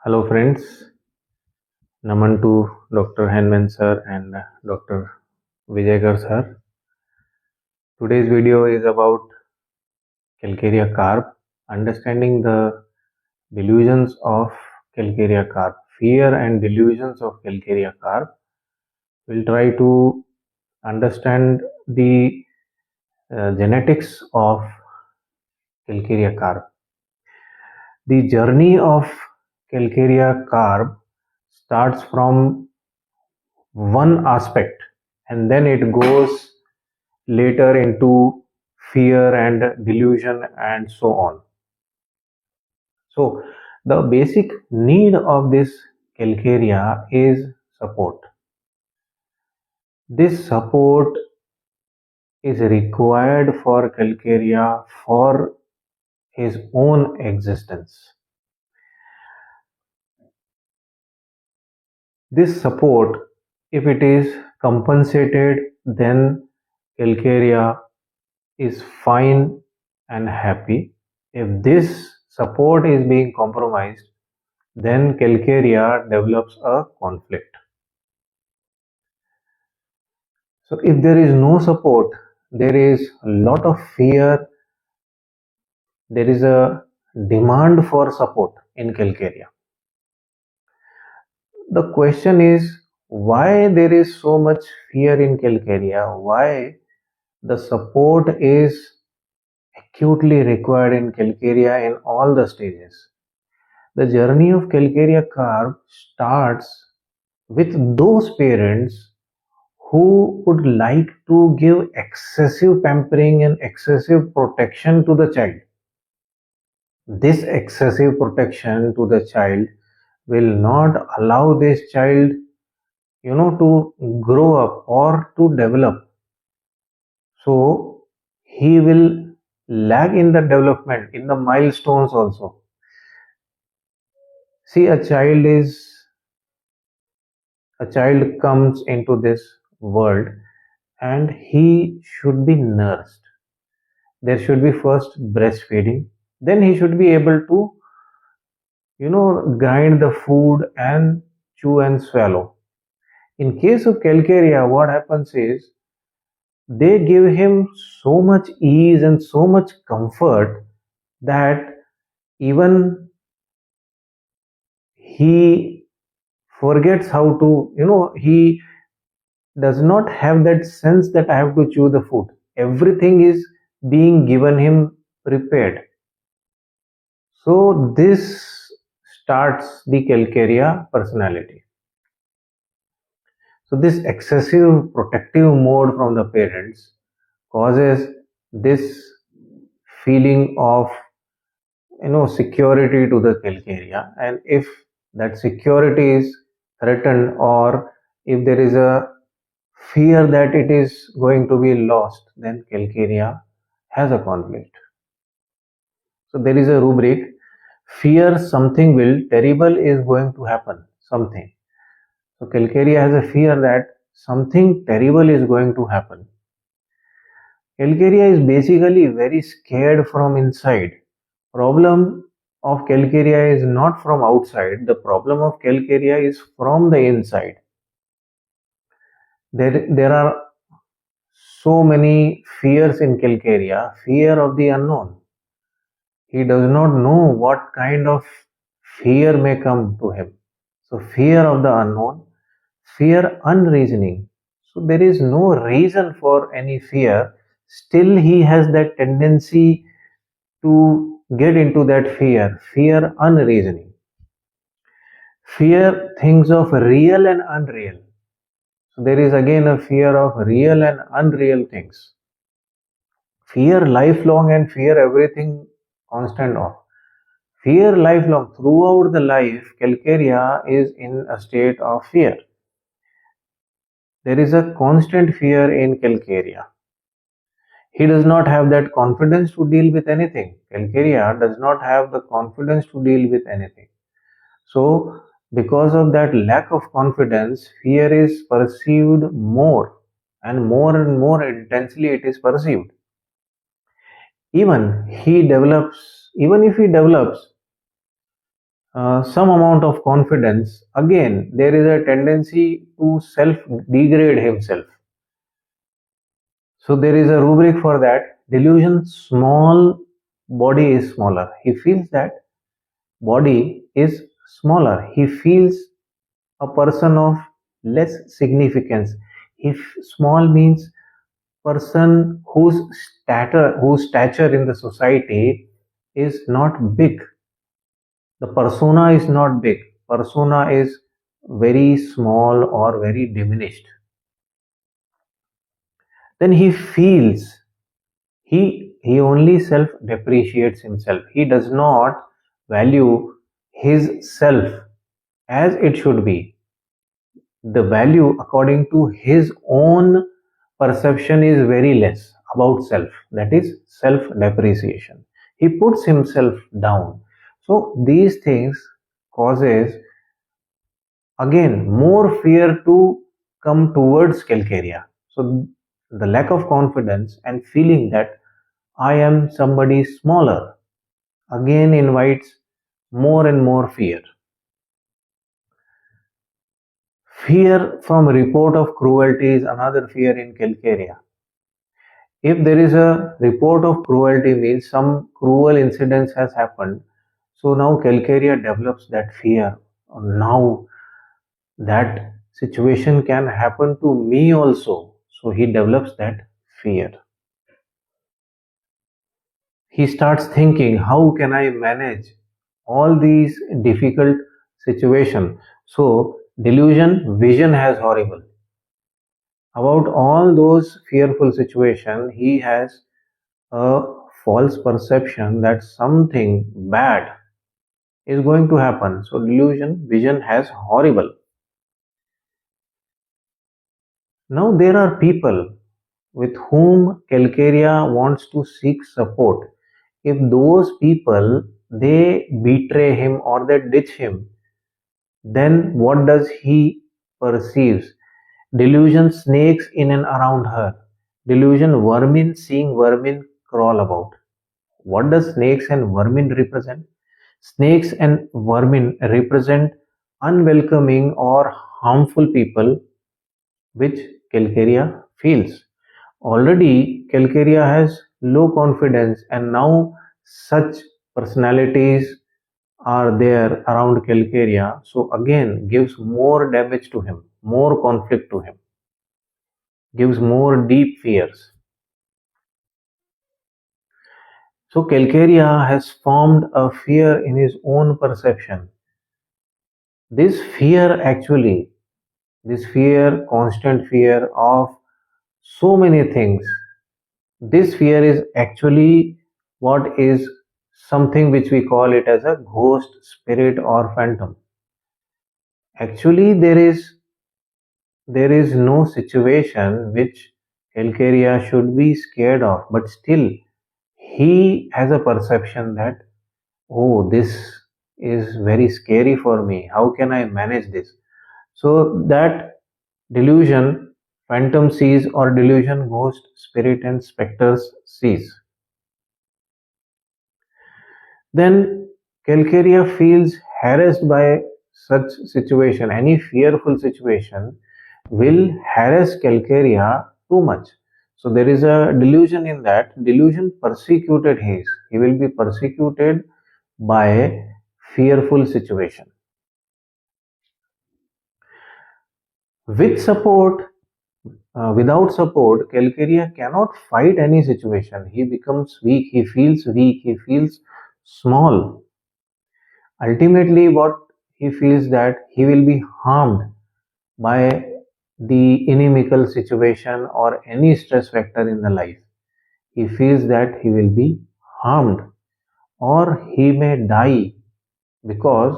Hello friends, Naman to Dr. Henman sir and Dr. Vijaykar sir. Today's video is about Calcarea Carb, understanding the delusions of Calcarea Carb, fear and delusions of Calcarea Carb. We'll try to understand the genetics of Calcarea Carb. The journey of Calcarea Carb starts from one aspect and then it goes later into fear and delusion and so on. So the basic need of this Calcarea is support. This support is required for Calcarea for his own existence. This support, if it is compensated, then Calcarea is fine and happy. If this support is being compromised, then Calcarea develops a conflict. So if there is no support, there is a lot of fear, there is a demand for support in Calcarea. The question is why there is so much fear in Calcarea, why the support is acutely required in Calcarea in all the stages. The journey of Calcarea Carb starts with those parents who would like to give excessive pampering and excessive protection to the child. This excessive protection to the child will not allow this child, to grow up or to develop. So he will lag in the development, in the milestones also. See, a child comes into this world and he should be nursed. There should be first breastfeeding, then he should be able to grind the food and chew and swallow. In case of Calcarea, what happens is they give him so much ease and so much comfort that even he forgets how to, he does not have that sense that I have to chew the food. Everything is being given him prepared. So this starts the Calcarea personality. So this excessive protective mode from the parents causes this feeling of security to the Calcarea, and if that security is threatened or if there is a fear that it is going to be lost, then Calcarea has a conflict. So there is a rubric: fear something terrible is going to happen, something. So Calcarea has a fear that something terrible is going to happen. Calcarea is basically very scared from inside. Problem of Calcarea is not from outside. The problem of Calcarea is from the inside. There are so many fears in Calcarea. Fear of the unknown. He does not know what kind of fear may come to him. So fear of the unknown, fear unreasoning. So there is no reason for any fear. Still he has that tendency to get into that fear unreasoning. Fear thinks of real and unreal. So there is again a fear of real and unreal things. Fear lifelong and fear everything constant of. Fear lifelong. Throughout the life, Calcarea is in a state of fear. There is a constant fear in Calcarea. He does not have that confidence to deal with anything. Calcarea does not have the confidence to deal with anything. So, because of that lack of confidence, fear is perceived more and more intensely it is perceived. Even if he develops some amount of confidence, again, there is a tendency to self degrade himself. So there is a rubric for that. Delusion, small body is smaller. He feels that body is smaller. He feels a person of less significance. If small means person whose stature in the society is not big. The persona is not big. Persona is very small or very diminished. Then he feels he only self depreciates himself. He does not value his self as it should be. The value according to his own perception is very less about self. That is self depreciation. He puts himself down. So these things causes again more fear to come towards Calcarea. So the lack of confidence and feeling that I am somebody smaller again invites more and more fear. Fear from report of cruelty is another fear in Calcarea. If there is a report of cruelty means some cruel incidents has happened, so now Calcarea develops that fear. Now that situation can happen to me also. So he develops that fear. He starts thinking, how can I manage all these difficult situations? So delusion, vision has horrible. About all those fearful situations, he has a false perception that something bad is going to happen. So delusion, vision has horrible. Now there are people with whom Calcarea wants to seek support. If those people they betray him or they ditch him, then what does he perceives? Delusion snakes in and around her. Delusion vermin seeing vermin crawl about. What does snakes and vermin represent? Snakes and vermin represent unwelcoming or harmful people which Calcarea feels. Already Calcarea has low confidence and now such personalities are there around Calcarea, so again gives more damage to him, more conflict to him, gives more deep fears. So Calcarea has formed a fear in his own perception. This fear actually, this fear, constant fear of so many things, this fear is actually what is something which we call it as a ghost, spirit, or phantom. Actually, there is no situation which Calcarea should be scared of, but still he has a perception that, oh, this is very scary for me. How can I manage this? So that delusion, phantom sees, or delusion, ghost, spirit, and specters sees. Then Calcarea feels harassed by such situation. Any fearful situation will harass Calcarea too much. So there is a delusion in that. Delusion persecuted his. He will be persecuted by fearful situation. With support, without support, Calcarea cannot fight any situation. He becomes weak. He feels weak. He feels small. Ultimately, what he feels that he will be harmed by the inimical situation or any stress factor in the life. He feels that he will be harmed or he may die because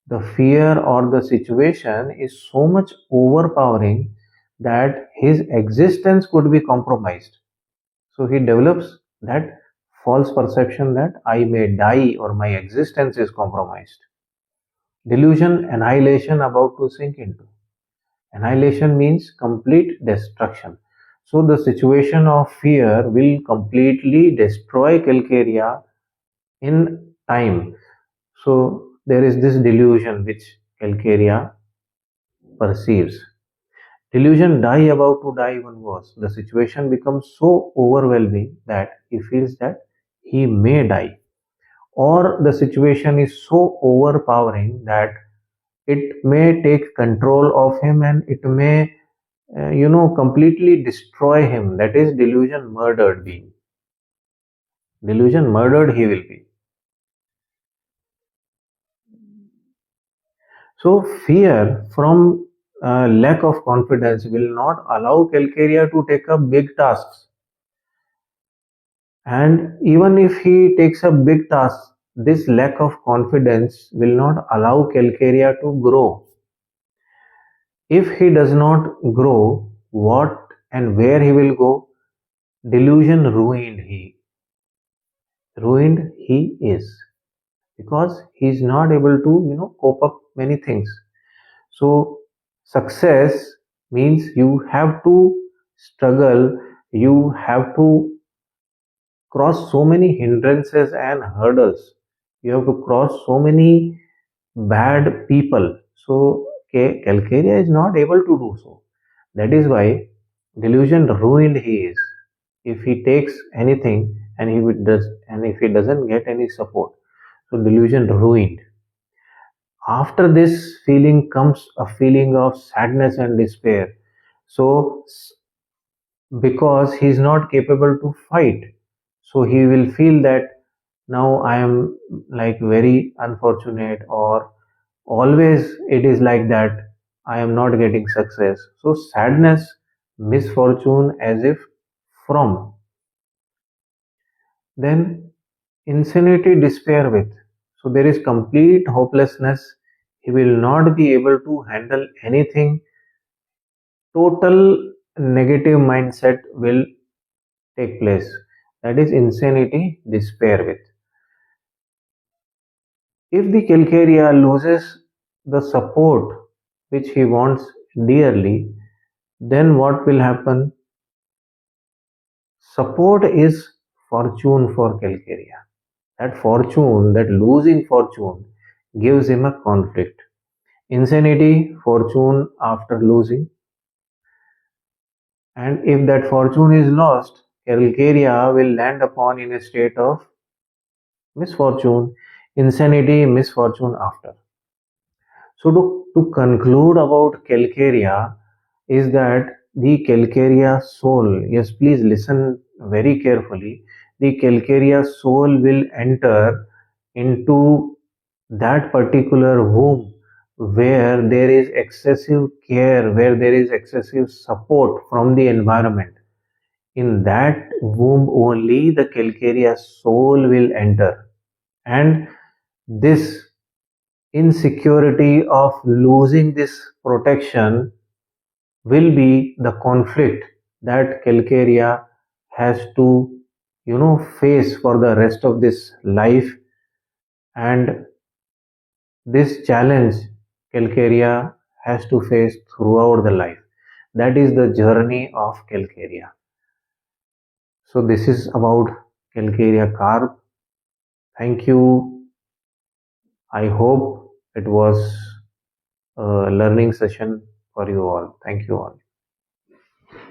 the fear or the situation is so much overpowering that his existence could be compromised. So he develops that false perception that I may die or my existence is compromised. Delusion, annihilation about to sink into. Annihilation means complete destruction. So the situation of fear will completely destroy Calcarea in time. So there is this delusion which Calcaria perceives. Delusion die about to die even worse. The situation becomes so overwhelming that he feels that he may die, or the situation is so overpowering that it may take control of him and it may completely destroy him. That is delusion murdered being. Delusion murdered he will be. So fear from lack of confidence will not allow Calcaria to take up big tasks. And even if he takes up big tasks, this lack of confidence will not allow Calcaria to grow. If he does not grow, what and where he will go? Delusion ruined he is, because he is not able to cope up many things. So success means you have to struggle, you have to cross so many hindrances and hurdles, you have to cross so many bad people. So Calcaria is not able to do so. That is why delusion ruined he is. If he takes anything and if he doesn't get any support, so delusion ruined. After this feeling comes a feeling of sadness and despair. So because he is not capable to fight, so he will feel that now I am like very unfortunate, or always it is like that, I am not getting success. So sadness, misfortune, as if from. Then insanity, despair with. So there is complete hopelessness. He will not be able to handle anything. Total negative mindset will take place. That is insanity, despair with. If the Calcaria loses the support which he wants dearly, then what will happen? Support is fortune for Calcaria. That fortune, that losing fortune, gives him a conflict. Insanity, fortune after losing. And if that fortune is lost, Calcaria will land upon in a state of misfortune, insanity, misfortune after. So to conclude about Calcaria is that the Calcaria soul, yes, please listen very carefully. The Calcaria soul will enter into that particular womb where there is excessive care, where there is excessive support from the environment. In that womb only the Calcaria soul will enter. And this insecurity of losing this protection will be the conflict that Calcaria has to face for the rest of this life. And this challenge Calcaria has to face throughout the life. That is the journey of Calcaria. So this is about Calcarea Carb. Thank you. I hope it was a learning session for you all. Thank you all.